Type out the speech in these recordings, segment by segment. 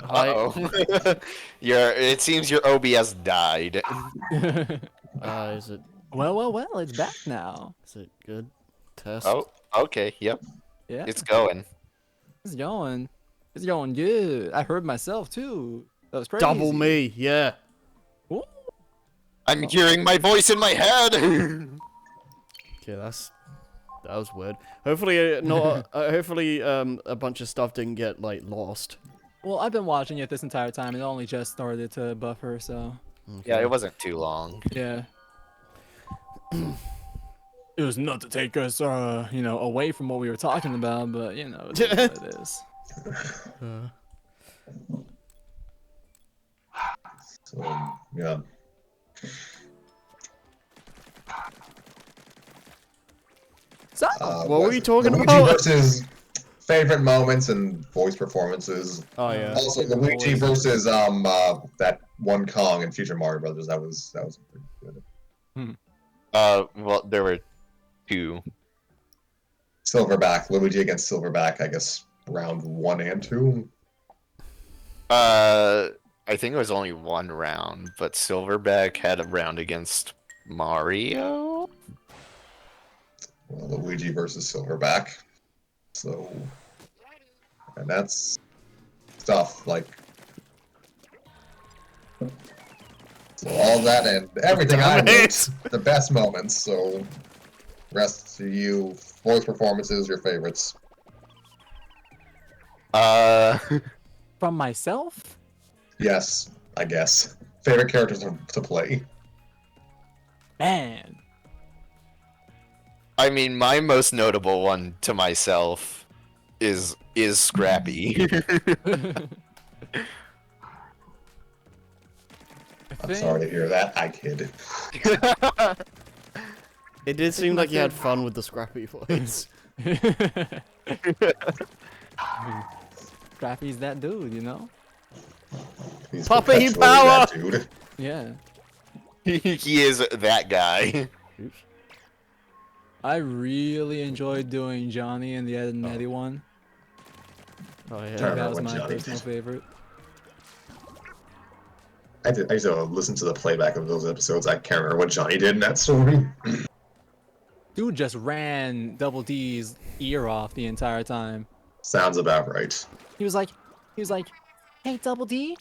Hi. Uh-oh. It seems your OBS died. Is it Well, it's back now. good? Test. Oh, okay, yep. Yeah, It's going. it's going. It's going good. I heard myself too. That was crazy. Double me, yeah. Ooh. I'm hearing my voice in my head. Okay, that was weird. Hopefully, not. Hopefully, a bunch of stuff didn't get like lost. Well, I've been watching it this entire time. It only just started to buffer, so Okay. Yeah, it wasn't too long. yeah. It was not to take us, away from what we were talking about, but you know, it is what it is. So, yeah. So, What were you talking Luigi about? versus favorite moments and voice performances. Oh yeah. Also, Luigi versus that one Kong in Future Mario Brothers. That was pretty good. Well, there were two. Silverback, Luigi against Silverback. I guess round 1 and 2. I think it was only one round, but Silverback had a round against Mario. Well, Luigi versus Silverback. So, and that's stuff like. So all that and everything I wrote, the best moments. So, rest to you, voice performances, your favorites. from myself? Yes, I guess. Favorite characters to play. Man. I mean, my most notable one to myself is Scrappy. I'm sorry to hear that. I kid. It did seem like you had fun with the Scrappy voice. Scrappy's that dude, you know? He's Puppy perpetually power! that dude. Yeah. He is that guy. Oops. I really enjoyed doing Johnny and the Ed and Eddie one. Oh I yeah. think Turn. that was what my Johnny personal did. favorite. I used to listen to the playback of those episodes. I can't remember what Johnny did in that story. Dude just ran Double D's ear off the entire time. Sounds about right. He was like, hey, Double D,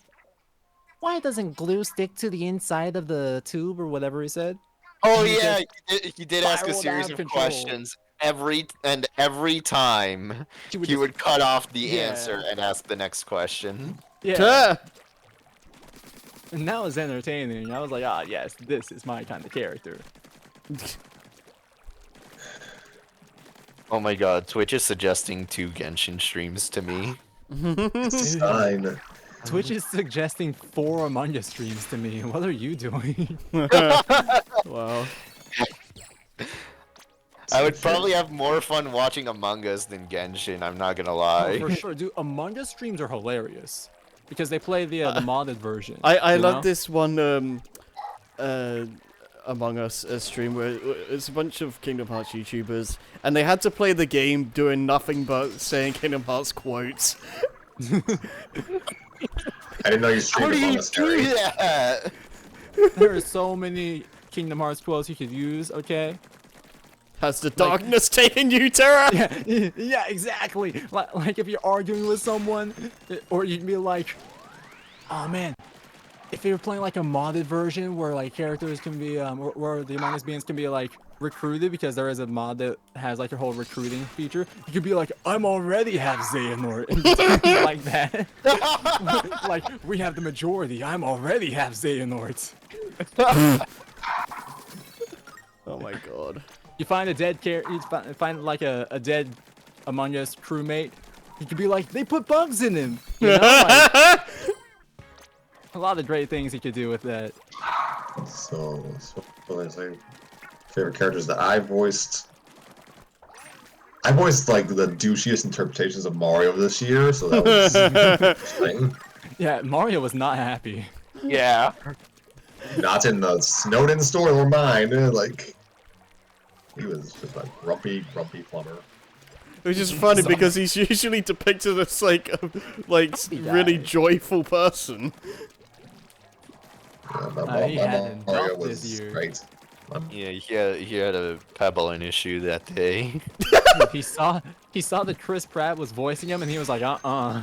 why doesn't glue stick to the inside of the tube or whatever he said? Oh He yeah, just he did ask a spiraled series out of of control. questions every time He he would cut off the Yeah. answer and ask the next question. Yeah. Tuh! And that was entertaining. I was like, ah, yes, this is my kind of character. Oh my god, Twitch is suggesting 2 Genshin streams to me. It's fine. Twitch is suggesting 4 Among Us streams to me. What are you doing? Wow. I would probably have more fun watching Among Us than Genshin, I'm not gonna Oh, lie. for sure, dude. Among Us streams are hilarious because they play the modded version. I you love know? this one Among Us stream where it's a bunch of Kingdom Hearts YouTubers and they had to play the game doing nothing but saying Kingdom Hearts quotes. I didn't know you How streamed do Among you Us, do Harry. that? There are so many Kingdom Hearts quotes you could use. Okay. Has the darkness taken you, Terra? Yeah, yeah, exactly. Like if you're arguing with someone, or you'd be like, oh man, if you're playing like a modded version where like characters can be, where the Among Us beings can be like recruited because there is a mod that has like a whole recruiting feature, you could be like, I'm already half Xehanort, and just be like that. Like, we have the majority, I'm already half Xehanort. Oh my god. You find a dead character, you find like a dead Among Us crewmate, you could be like, they put bugs in him. You know? Like, a lot of great things you could do with that. So what did I say? Favorite characters that I voiced. I voiced like the douchiest interpretations of Mario this year, so that was interesting. Yeah, Mario was not happy. Yeah. Not in the Snowden story or mine. Like he was just like grumpy plumber. Which is funny because he's usually depicted as like a really joyful person. Yeah, He my had enough Mario this was year. great. Yeah, he had a pebbling issue that day. He saw that Chris Pratt was voicing him, and he was like, I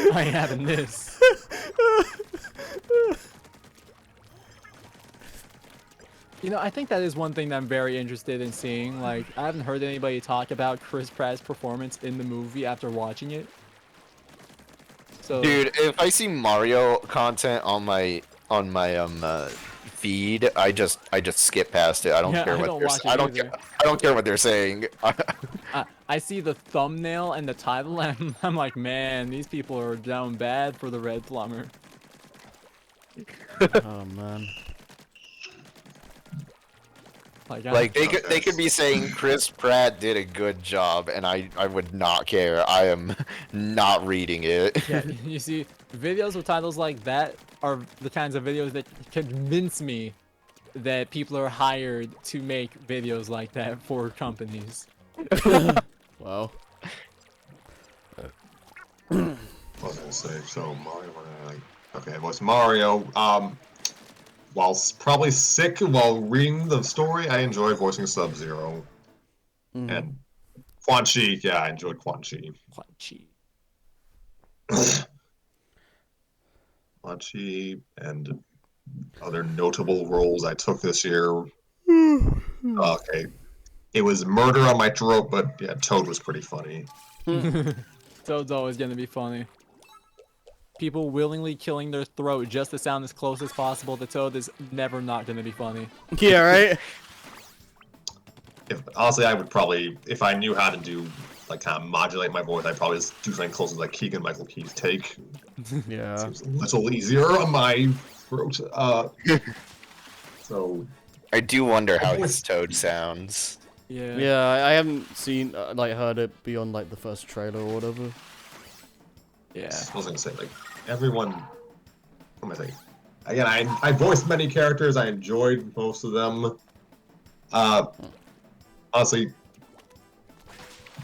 ain't having this. You know, I think that is one thing that I'm very interested in seeing. Like, I haven't heard anybody talk about Chris Pratt's performance in the movie after watching it. So, Dude, if I see Mario content on my feed, I just skip past it. I don't Yeah, care I what don't they're watch it I don't either. care. I don't care what they're saying. I see the thumbnail and the title, and I'm like, man, these people are down bad for the red plumber. Oh man. Like they could be saying Chris Pratt did a good job, and I would not care. I am not reading it. Yeah, you see, videos with titles like that are the kinds of videos that convince me that people are hired to make videos like that for companies. Wow. What was I gonna say? So Mario, okay, it was Mario. While probably sick while reading the story, I enjoy voicing Sub-Zero. And Quan Chi, yeah, I enjoyed Quan Chi. Quan Chi and other notable roles I took this year. Okay, it was Murder on My Throat, but yeah, Toad was pretty funny. Toad's always gonna be funny. People willingly killing their throat just to sound as close as possible to Toad is never not gonna be funny. Yeah, right? Honestly, I would probably, if I knew how to do, like, kind of modulate my voice, I'd probably just do something close to, like, Keegan-Michael Key's take. Yeah. Seems a little easier on my throat. So... I do wonder how his Toad sounds. Yeah. Yeah, I haven't seen, like, heard it beyond, like, the first trailer or whatever. Yeah. I was gonna say, like, everyone... What am I saying? Again, I voiced many characters, I enjoyed most of them. Honestly,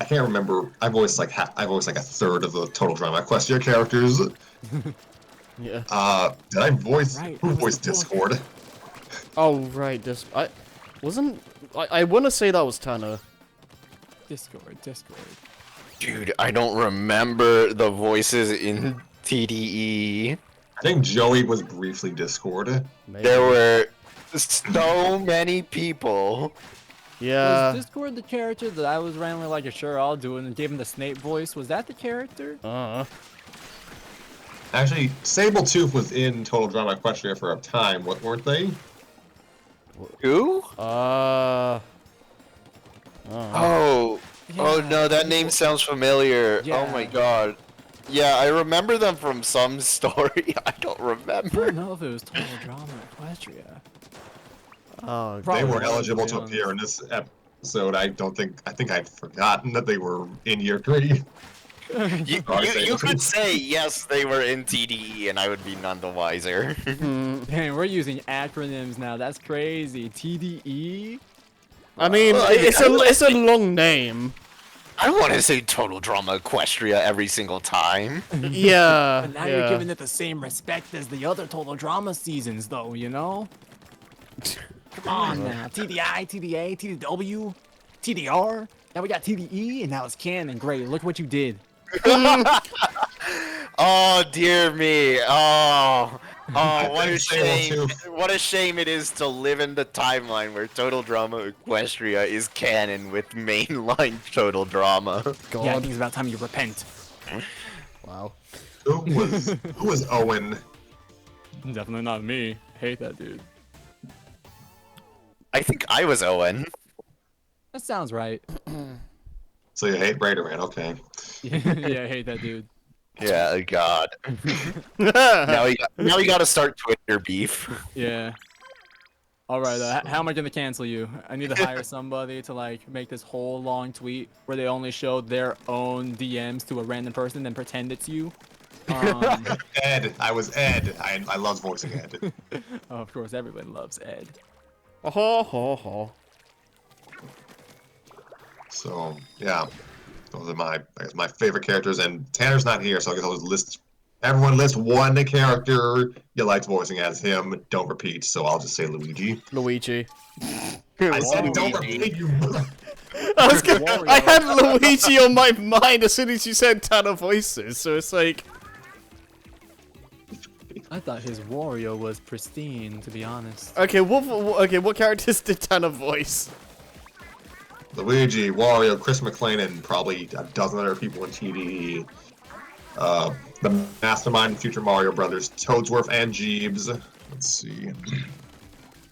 I can't remember. I voiced like a third of the Total Drama Equestria characters. Yeah. Did I voice? Right, Who that was voiced the book. Discord? Oh, right, I want to say that was Tanner. Discord. Dude, I don't remember the voices in TDE. I think Joey was briefly Discord. Maybe. There were so many people. Yeah. Was Discord the character that I was randomly like, sure, I'll do it, and gave him the Snape voice? Was that the character? Actually, Sabletooth was in Total Drama Equestria for a time, weren't they? Who? Oh. Oh. Oh no, that name sounds familiar. Yeah. Oh my god. Yeah, I remember them from some story. I don't I remember. don't know if it was Total Drama Equestria. Oh, They Probably were was, eligible to to be appear in this episode. I think I'd forgotten that they were in year 3. You could say yes, they were in TDE, and I would be none the wiser. Dang, we're using acronyms now. That's crazy. TDE? I mean, it's a long name. I don't want to say Total Drama Equestria every single time. Yeah. But now you're giving it the same respect as the other Total Drama seasons, though, you know? Come on now. TDI, TDA, TDW, TDR. Now we got TDE, and now it's canon. Great. Look what you did. Oh dear me. Oh, what a think shame. Sabletooth- What a shame it is to live in the timeline where Total Drama Equestria is canon with mainline Total Drama. God. Yeah, I think it's about time you repent. Wow. Who was Owen? Definitely not me. Hate that dude. I think I was Owen. That sounds right. So you hate Raiderman, okay. Yeah, I hate that dude. Yeah, God. now we gotta start Twitter beef. Yeah. All right, how am I gonna cancel you? I need to hire somebody to like make this whole long tweet where they only show their own DMs to a random person and pretend it's you. Ed. I was Ed. I love voicing Ed. Of course, everyone loves Ed. Oh, ho, ho. So yeah, those are I guess my favorite characters. And Tanner's not here, so I guess I'll just list. Everyone list one character you liked voicing as him. Don't repeat. So I'll just say Luigi. Luigi. I said don't repeat, you. I had Luigi on my mind as soon as you said Tanner voices, so it's like... I thought his Wario was pristine, to be honest. Okay, what characters did Tanner voice? Luigi, Wario, Chris McClane, and probably a dozen other people in TDE. The Mastermind, Future Mario Brothers, Toadsworth, and Jeeves. Let's see.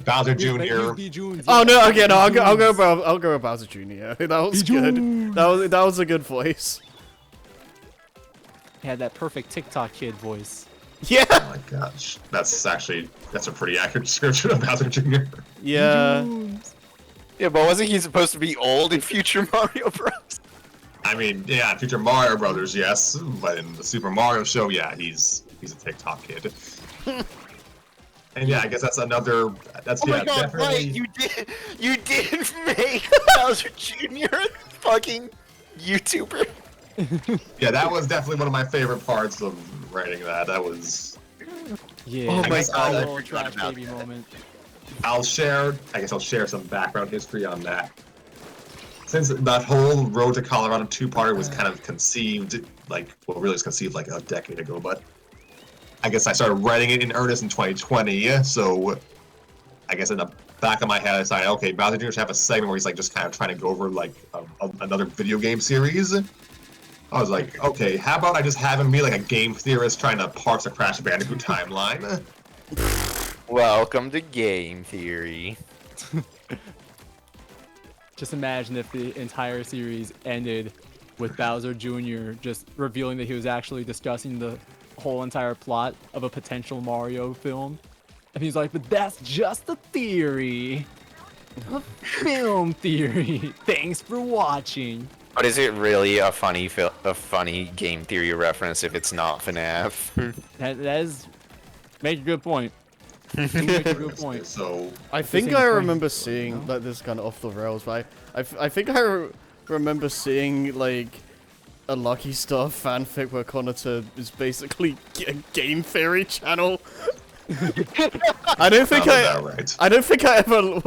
Bowser Jr. Oh no! Okay, no, I'll go with Bowser Jr. That was good. That was a good voice. He had that perfect TikTok kid voice. Yeah. Oh my gosh, that's a pretty accurate description of Bowser Jr. Yeah. Yeah, but wasn't he supposed to be old in Future Mario Bros? I mean, yeah, in Future Mario Brothers, yes, but in the Super Mario show, yeah, he's a TikTok kid. And yeah, I guess that's another. That's Oh yeah, my god, definitely. right, you did make Bowser Jr. a fucking YouTuber. Yeah, that was definitely one of my favorite parts of writing that. That was. Yeah. Oh my guess god, I Little forgot trash about baby that. moment. I'll share some background history on that. Since that whole Road to Colorado two-parter was kind of conceived, really it was conceived like a decade ago, but I guess I started writing it in earnest in 2020, so I guess in the back of my head I decided, okay, Bowser Jr. should have a segment where he's like just kind of trying to go over like another video game series. I was like, okay, how about I just have him be like a game theorist trying to parse a Crash Bandicoot timeline? Welcome to Game Theory. Just imagine if the entire series ended with Bowser Jr. just revealing that he was actually discussing the whole entire plot of a potential Mario film. And he's like, but that's just a theory. A film theory. Thanks for watching. But is it really a funny game theory reference if it's not FNAF? That is... Make a good point. You make a good point. So I think ain't I a prank, remember seeing like this kind of off the rails, but I think I remember seeing like a Lucky Star fanfic where Konata is basically a game theory channel. I don't think I don't think I ever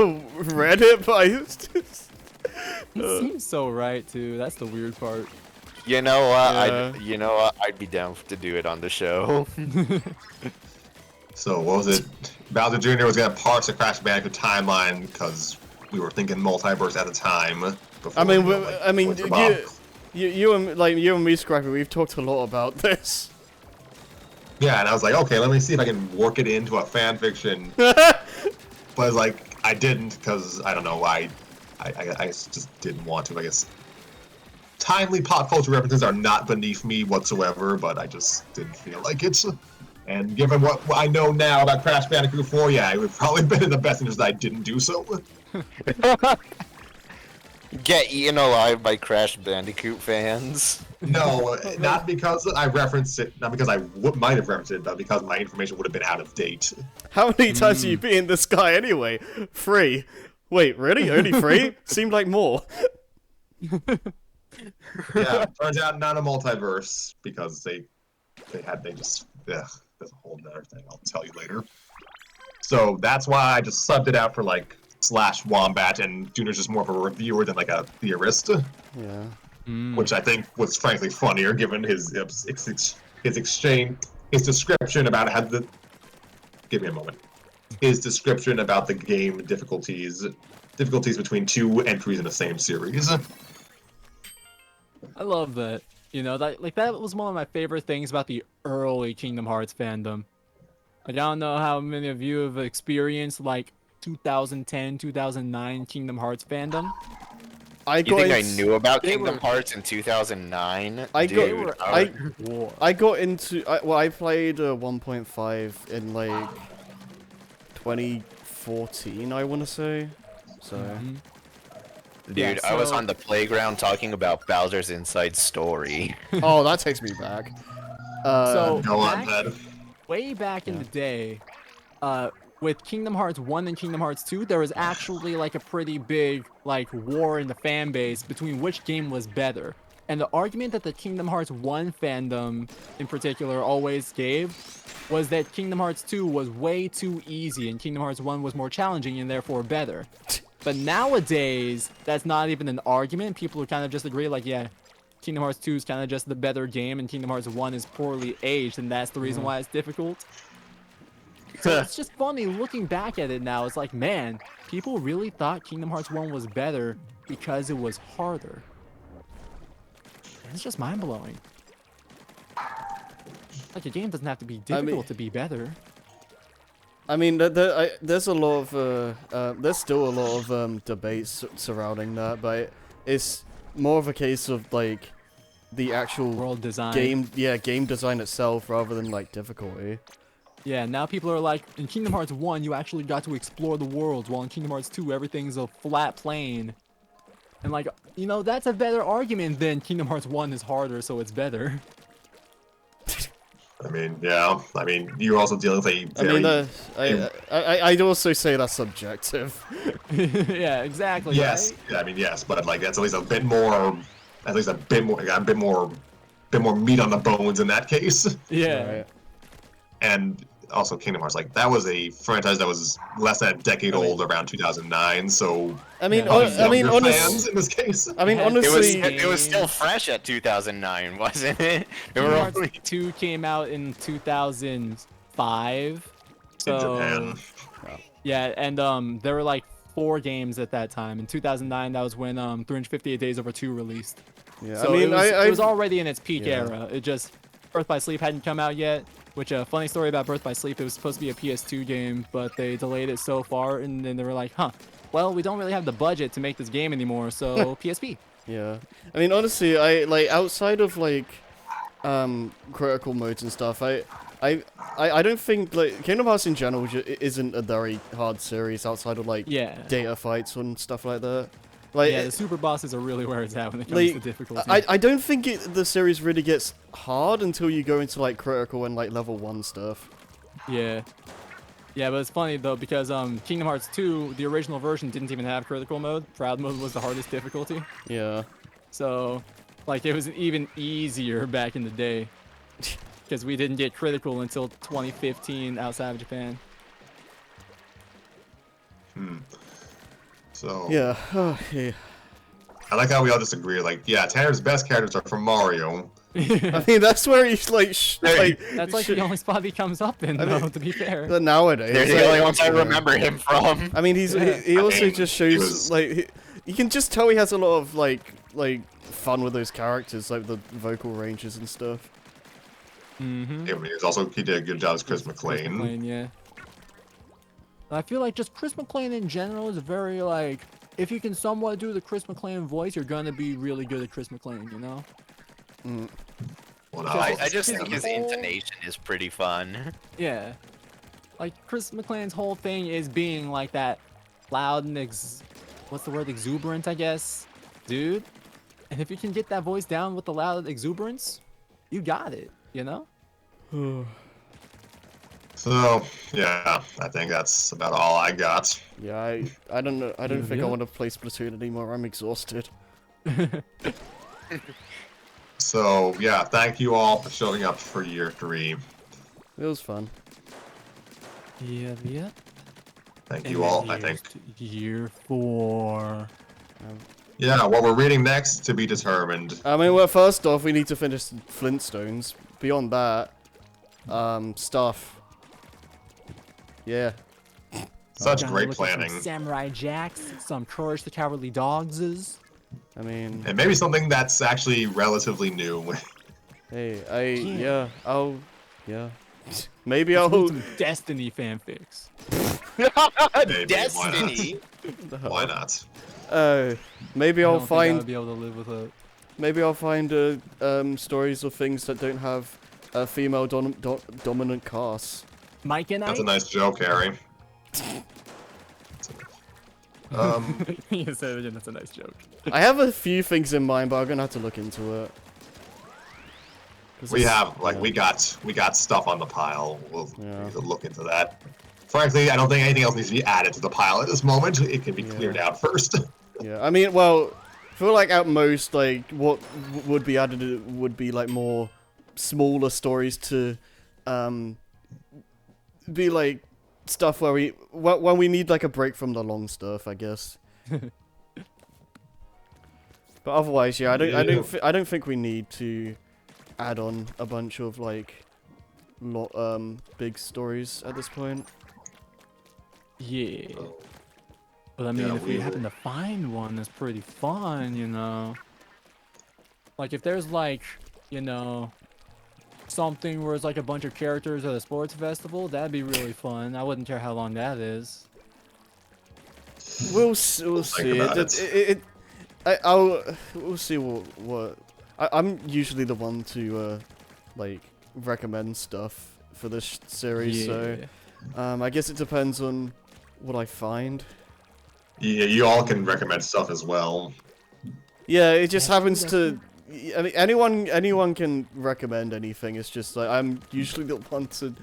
read it, but It seems so right too. That's the weird part. You know what? Yeah. I'd be down to do it on the show. So what was it? Bowser Jr. was gonna parse the Crash Bandicoot timeline because we were thinking multiverse at the time. I mean, you and me, Scrappy, we've talked a lot about this. Yeah, and I was like, okay, let me see if I can work it into a fan fiction. But it's like I didn't because I don't know why. I just didn't want to. I guess timely pop culture references are not beneath me whatsoever, but I just didn't feel like it. And given what I know now about Crash Bandicoot 4, yeah, it would probably been in the best interest that I didn't do so. Get eaten alive by Crash Bandicoot fans. No, not because I referenced it, not because I might have referenced it, but because my information would have been out of date. How many times have you been in this guy anyway? 3. Wait, really? Only 3? Seemed like more. Yeah, turns out not a multiverse because they just there's a whole other thing I'll tell you later. So that's why I just subbed it out for like /Wombat, and Junior's just more of a reviewer than like a theorist. Yeah. Which I think was frankly funnier given his description about how the. Give me a moment. His description about the game difficulties between 2 entries in the same series. I love that. You know, that was one of my favorite things about the early Kingdom Hearts fandom. I don't know how many of you have experienced like 2010, 2009 Kingdom Hearts fandom. You think I knew about Kingdom Hearts in 2009? I played 1.5 in like 2014, I want to say. So. Dude, Yeah, I was so- on the playground talking about Bowser's Inside Story. Oh, that takes me back. So Go on, Ted. way back in the day, with Kingdom Hearts 1 and Kingdom Hearts 2, there was actually like a pretty big like war in the fan base between which game was better. And the argument that the Kingdom Hearts 1 fandom in particular always gave was that Kingdom Hearts 2 was way too easy and Kingdom Hearts 1 was more challenging and therefore better. But nowadays, that's not even an argument. People kind of just agree like, yeah, Kingdom Hearts 2 is kind of just the better game and Kingdom Hearts 1 is poorly aged and that's the reason why it's difficult. So it's just funny looking back at it now. It's like, man, people really thought Kingdom Hearts 1 was better because it was harder. And it's just mind-blowing. Like, a game doesn't have to be difficult to be better. I mean, there's a lot of, there's still a lot of debates surrounding that, but it's more of a case of, like, the actual world design. Game design itself rather than, like, difficulty. Yeah, now people are like, in Kingdom Hearts 1, you actually got to explore the world, while in Kingdom Hearts 2, everything's a flat plane. And like, you know, that's a better argument than Kingdom Hearts 1 is harder, so it's better. I mean, yeah. I mean, you're also dealing with a very... I'd also say that's subjective. Yeah, exactly. Yes. Right? Yeah, I mean, yes, but like that's at least a bit more... At least a bit more meat on the bones in that case. Yeah. Right. And also Kingdom Hearts, like that was a franchise that was less than a decade old around 2009. So I mean, honestly, fans in this case. I mean, honestly, it was still fresh at 2009, wasn't it? Kingdom Hearts 2 came out in 2005. So, in Japan. Yeah, and there were like 4 games at that time. In 2009, that was when 358 Days Over 2 released. Yeah, So I mean, it was already in its peak Yeah. era. It just Birth by Sleep hadn't come out yet. Which, funny story about Birth by Sleep, it was supposed to be a PS2 game, but they delayed it so far, and then they were like, huh, well, we don't really have the budget to make this game anymore, so PSP. Yeah. I mean, honestly, outside of, like, critical modes and stuff, I don't think, like, Kingdom Hearts in general isn't a very hard series outside of, like, data fights and stuff like that. Like, yeah, the super bosses are really where it's at when it comes to difficulty. I don't think the series really gets hard until you go into, like, critical and, like, level 1 stuff. Yeah. Yeah, but it's funny, though, because Kingdom Hearts 2, the original version, didn't even have critical mode. Proud mode was the hardest difficulty. Yeah. So, like, it was even easier back in the day. Because we didn't get critical until 2015 outside of Japan. So yeah. Yeah. I like how we all disagree. Like, yeah, Tanner's best characters are from Mario. I mean, that's where he's like, that's like the only spot he comes up in, though, to be fair. Nowadays. They're the only ones I remember him from. I mean, he also just shows, like, you can just tell he has a lot of, like fun with those characters, like the vocal ranges and stuff. Mm-hmm. Yeah, I mean, he did a good job as Chris McClane. Yeah. I feel like just Chris McClane in general is very, like, if you can somewhat do the Chris McClane voice, you're gonna be really good at Chris McClane, you know? Well, no, I just think his intonation is pretty fun. Yeah. Like, Chris McClane's whole thing is being like that loud and what's the word? Exuberant, I guess? Dude. And if you can get that voice down with the loud exuberance, you got it, you know? So, yeah, I think that's about all I got. Yeah, I don't know. I don't think I want to play Splatoon anymore. I'm exhausted. So, yeah, thank you all for showing up for year 3. It was fun. Yeah. Thank you all, I think. Year 4. Yeah, what we're reading next to be determined. I mean, well, first off, we need to finish Flintstones. Beyond that, stuff. Yeah. Such great planning. Some Samurai Jacks, some Courage the Cowardly Dogs. I mean... And maybe something that's actually relatively new. Hey, yeah. Maybe I'll... some Destiny fanfics. Destiny? Why not? Maybe I'll find... I would be able to live with it. Maybe I'll find stories of things that don't have a female dominant cast. Mike and That's a nice joke, Harry. You said it, that's a nice joke. I have a few things in mind, but I'm gonna have to look into it. We have, like, we got stuff on the pile. We'll need to look into that. frankly, I don't think anything else needs to be added to the pile at this moment. It can be cleared out first. Yeah, I mean, well, I feel like at most, like, what would be added would be, like, more smaller stories to, be, like, stuff where when we need, like, a break from the long stuff, I guess. But otherwise, yeah, I don't think we need to add on a bunch of, like, big stories at this point. Yeah. But I mean, if we happen to find one that's pretty fun, you know. Like, if there's, like, you know, something where it's like a bunch of characters at a sports festival, that'd be really fun. I wouldn't care how long that is. We'll see. We'll see what I'm usually the one to like recommend stuff for this series, so I guess it depends on what I find. Yeah, you all can recommend stuff as well. Yeah, it just happens to. I mean, anyone can recommend anything. It's just like I'm usually the one to.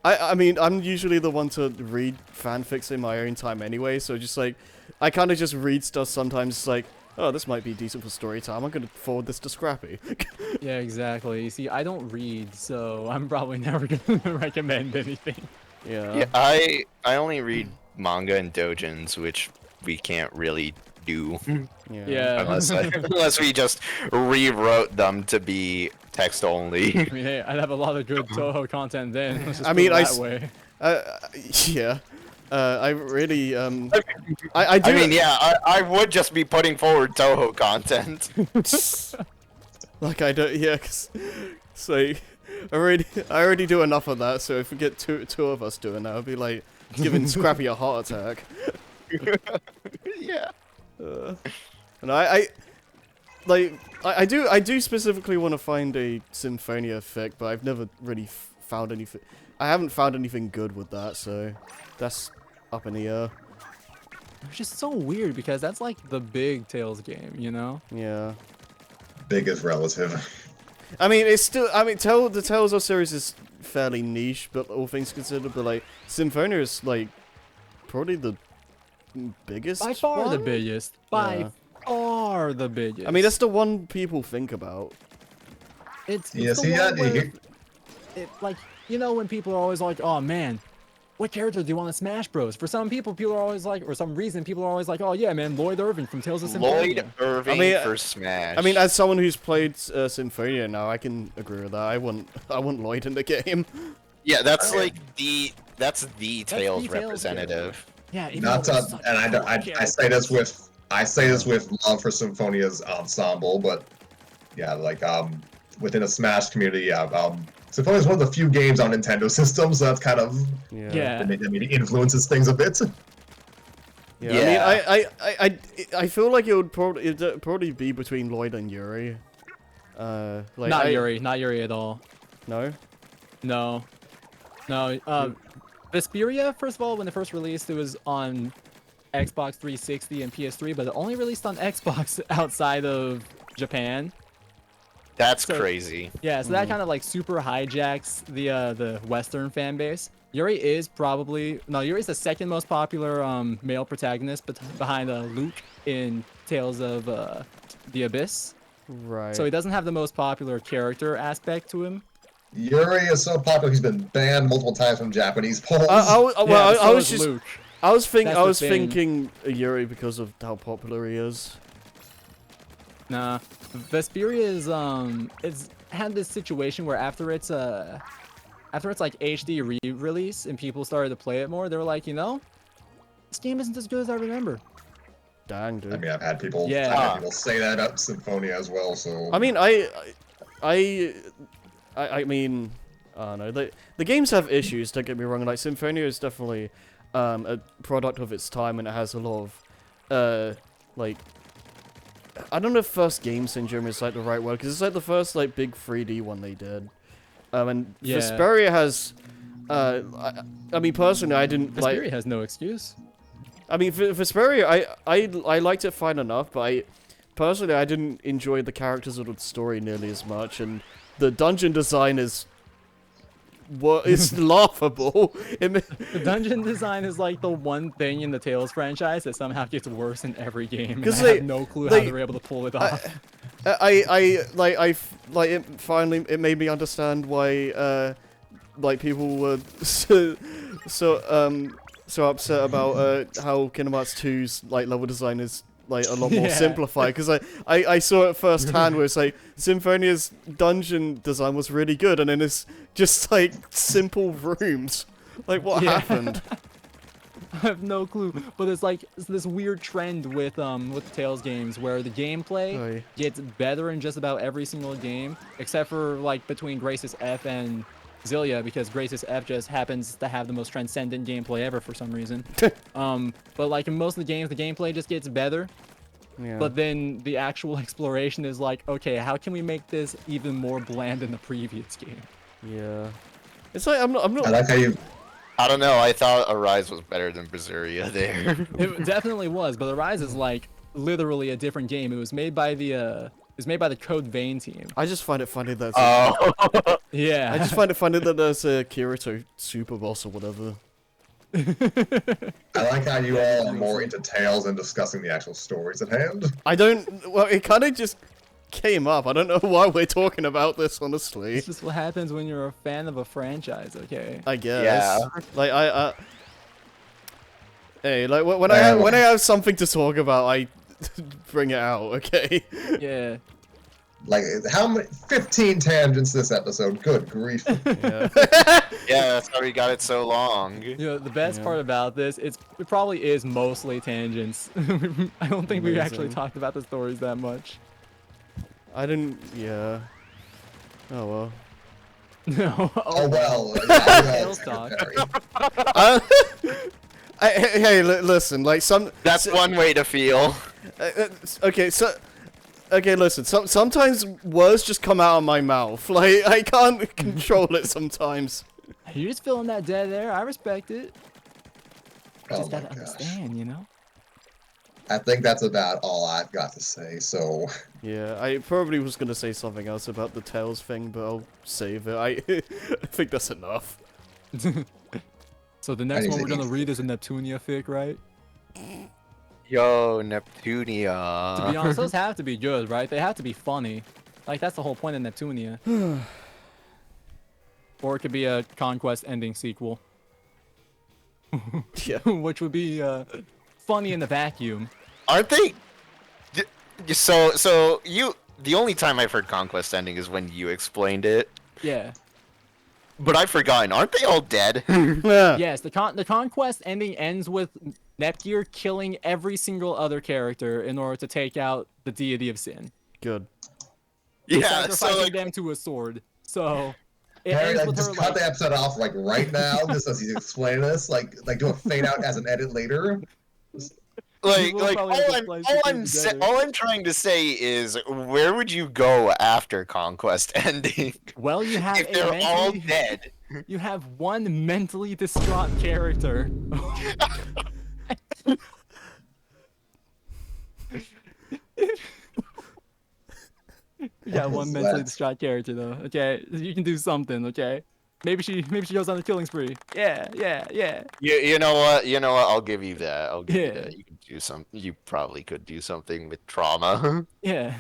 I mean, I'm usually the one to read fanfics in my own time anyway. So just like, I kind of just read stuff sometimes. It's like, oh, this might be decent for story time. I'm gonna forward this to Scrappy. Yeah, exactly. You see, I don't read, so I'm probably never gonna recommend anything. Yeah, I only read manga and doujins, which we can't really do. Yeah. Unless we just rewrote them to be text only. I mean, hey, I'd have a lot of good Toho content then. Let's just I mean, put it that way. Yeah. I really, I do. I mean, yeah, I would just be putting forward Toho content. Like I don't, yeah, cause, so I already do enough of that. So if we get two of us doing that, it'd be like giving Scrappy a heart attack. Yeah. And I do specifically want to find a Symphonia fic, but I've never really found anything. I haven't found anything good with that, so that's up in the air. It's just so weird because that's like the big Tales game, you know? Yeah. Big is relative. I mean, it's still. I mean, the Tales of series is fairly niche, but all things considered. But like, Symphonia is like probably the biggest. By far one? the biggest. By far the biggest. I mean, that's the one people think about. It's Yeah, the see, one where like, you know, when people are always like, oh man, what character do you want to Smash Bros? For some people, people are always like, or some reason, people are always like, oh yeah, man, Lloyd Irving from Tales of Symphonia. Lloyd Irving for Smash. I mean, as someone who's played Symphonia now, I can agree with that. I want Lloyd in the game. Yeah, that's like that's the Tales representative. Yeah, Not to, and I say this with love for Symphonia's ensemble, but yeah, like within a Smash community, yeah, Symphonia is one of the few games on Nintendo systems, so that's kind of it influences things a bit. Yeah. I mean, I feel like it'd probably be between Lloyd and Yuri. Like not Yuri at all. No. Vesperia, first of all, when it first released, it was on Xbox 360 and PS3, but it only released on Xbox outside of Japan. That's crazy. Yeah, so that kind of like super hijacks the Western fan base. Yuri's the second most popular male protagonist behind Luke in Tales of the Abyss. Right. So he doesn't have the most popular character aspect to him. Yuri is so popular; he's been banned multiple times from Japanese polls. I was just Luke. I was thinking Yuri because of how popular he is. Nah, Vesperia is had this situation where after it's like HD re-release and people started to play it more, they were like, you know, this game isn't as good as I remember. Dang, dude. I mean, I've had people say that about Symphonia as well. So I mean, I mean, I don't know. The games have issues. Don't get me wrong. Like Symphonia is definitely a product of its time, and it has a lot of like. I don't know if first game syndrome is like the right word, because it's like the first like big 3D one they did. And Vesperia has, I mean personally I didn't like. Vesperia has no excuse. I mean Vesperia, I liked it fine enough, but I didn't enjoy the characters or the story nearly as much, and the dungeon design is it's laughable. The dungeon design is like the one thing in the Tales franchise that somehow gets worse in every game. Because I have no clue how they're able to pull it off. It made me understand why like people were so upset about how Kingdom Hearts 2's like level design is like a lot more simplified, because I saw it firsthand where it's like Symphonia's dungeon design was really good, and then it's just like simple rooms. Like, what happened? I have no clue, but it's like this weird trend with Tales games where the gameplay gets better in just about every single game, except for like between Graces F and Zillia, because Graces F just happens to have the most transcendent gameplay ever for some reason. But like in most of the games, the gameplay just gets better. Yeah. But then the actual exploration is like, okay, how can we make this even more bland than the previous game? Yeah. It's like I'm not. I like how you. I don't know. I thought Arise was better than Berseria there. It definitely was, but Arise is like literally a different game. It was made by the Code Vein team. I just find it funny that. Yeah. I just find it funny that there's a Kirito super boss or whatever. I like how you all are more into Tales than discussing the actual stories at hand. I don't. Well, it kind of just came up. I don't know why we're talking about this, honestly. It's just what happens when you're a fan of a franchise, okay? I guess. Yeah. Like hey, like when I have something to talk about, I bring it out, okay? Yeah. Like, how many? 15 tangents this episode. Good grief. Yeah. Yeah, that's how we got it so long. You know, the best part about this, it probably is mostly tangents. I don't think we actually talked about the stories that much. I didn't. Yeah. Oh well. No. Oh well. Tales talk. Hey, listen. Like That's one way to feel. Okay, so. Okay, listen. Sometimes words just come out of my mouth. Like I can't control it sometimes. You're just feeling that dead air. I respect it. Oh Just my gotta gosh. understand, you know. I think that's about all I've got to say. So. Yeah, I probably was gonna say something else about the Tails thing, but I'll save it. I think that's enough. So the next one we're gonna read is a Neptunia fic, right? Yo, Neptunia. To be honest, those have to be good, right? They have to be funny. Like, that's the whole point of Neptunia. Or it could be a Conquest ending sequel. Yeah. Which would be funny in the vacuum. Aren't they? So you. The only time I've heard Conquest ending is when you explained it. Yeah. But I've forgotten. Aren't they all dead? Yeah. Yes, the Conquest ending ends with Nepgear killing every single other character in order to take out the deity of sin. Good. Yeah, Sacrificing them to a sword. So it ends with just her cut like, the episode off like right now, just as he's explaining this, like do a fade out as an edit later. Like We'll probably have to splice the two together. all I'm trying to say is, where would you go after Conquest ending? well, you have If they're all dead. You have one mentally distraught character. Yeah, one mentally distraught character though. Okay, you can do something. Okay, maybe she goes on a killing spree. Yeah. You know what? I'll give you that. I'll give you Yeah. that. You can do some. You probably could do something with trauma. Yeah.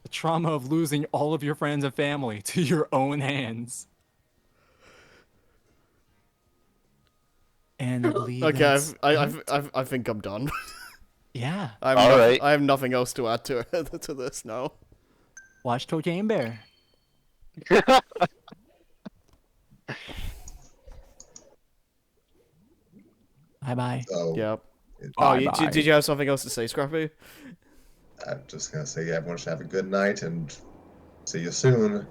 The trauma of losing all of your friends and family to your own hands. And I believe Okay, that's- I think I'm done. Yeah. Alright. I have nothing else to add to to this now. Watch Cocaine Bear. Bye. So Yep. Bye, Oh, bye. did you have something else to say, Scrappy? I'm just gonna say everyone should have a good night and see you soon.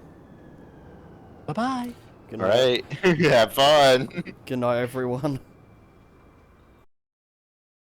Bye. Good All night. right. Have fun. Good night, everyone.